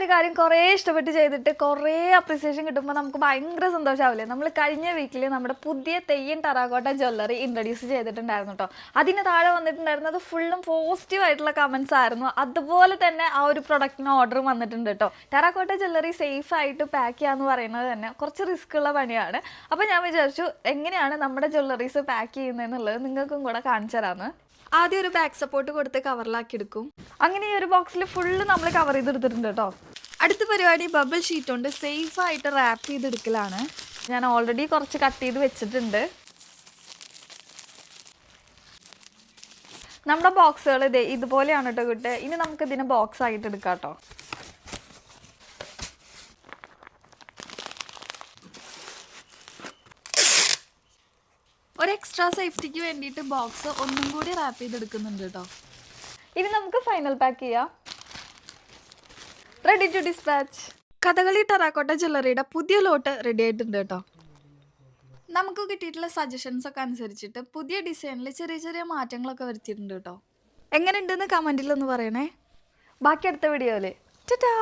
ഒരു കാര്യം കുറേ ഇഷ്ടപ്പെട്ട് ചെയ്തിട്ട് കുറേ അപ്രിസിയേഷൻ കിട്ടുമ്പോൾ നമുക്ക് ഭയങ്കര സന്തോഷമാവില്ലേ? നമ്മൾ കഴിഞ്ഞ വീക്കിൽ നമ്മുടെ പുതിയ തെയ്യൻ ടെറാക്കോട്ട ജ്വല്ലറി ഇൻട്രൊഡ്യൂസ് ചെയ്തിട്ടുണ്ടായിരുന്നു കേട്ടോ. അതിന് താഴെ വന്നിട്ടുണ്ടായിരുന്നത് ഫുള്ളും പോസിറ്റീവ് ആയിട്ടുള്ള കമൻസ് ആയിരുന്നു. അതുപോലെ തന്നെ ആ ഒരു പ്രൊഡക്റ്റിന് ഓർഡർ വന്നിട്ടുണ്ട് കേട്ടോ. ടെറാക്കോട്ട ജ്വല്ലറി സേഫ് ആയിട്ട് പാക്ക് ചെയ്യാന്ന് പറയുന്നത് തന്നെ കുറച്ച് റിസ്ക് ഉള്ള പണിയാണ്. അപ്പോൾ ഞാൻ വിചാരിച്ചു എങ്ങനെയാണ് നമ്മുടെ ജ്വല്ലറീസ് പാക്ക് ചെയ്യുന്നതെന്നുള്ളത് നിങ്ങൾക്കും കൂടെ കാണിച്ചു തരാമെന്ന്. ആദ്യം ഒരു ബാക്ക് സപ്പോർട്ട് കൊടുത്ത് കവറിലാക്കി എടുക്കും. അങ്ങനെ ഈ ഒരു ബോക്സിൽ ഫുള്ള് നമ്മൾ കവർ ചെയ്തെടുത്തിട്ടുണ്ട് കേട്ടോ. അടുത്ത പരിപാടി ബബിൾ ഷീറ്റ് കൊണ്ട് സേഫായിട്ട് റാപ്പ് ചെയ്തെടുക്കലാണ്. ഞാൻ ഓൾറെഡി കുറച്ച് കട്ട് ചെയ്ത് വെച്ചിട്ടുണ്ട്. നമ്മുടെ ബോക്സുകൾ ഇതുപോലെയാണ് കേട്ടോ കിട്ടുക. ഇനി നമുക്ക് ഇതിനെ ബോക്സ് ആയിട്ട് എടുക്കാം കേട്ടോ. ഒരു എക്സ്ട്രാ സേഫ്റ്റിക്ക് വേണ്ടിയിട്ട് ബോക്സ് ഒന്നും കൂടി റാപ്പ് ചെയ്തെടുക്കുന്നുണ്ട് കേട്ടോ. ഇനി നമുക്ക് ഫൈനൽ പാക്ക് ചെയ്യാം. Ready to dispatch. Kathakali terracotta ജ്വല്ലറിയുടെ പുതിയ ലോട്ട് റെഡി ആയിട്ടുണ്ട് കേട്ടോ. നമുക്ക് കിട്ടിയിട്ടുള്ള സജഷൻസ് ഒക്കെ അനുസരിച്ചിട്ട് പുതിയ ഡിസൈനിൽ ചെറിയ ചെറിയ മാറ്റങ്ങളൊക്കെ വരുത്തിയിട്ടുണ്ട് കേട്ടോ. എങ്ങനെയുണ്ടെന്ന് കമൻറ്റിലൊന്ന് പറയണേ. ബാക്കി അടുത്ത വീഡിയോയിൽ ടാറ്റാ.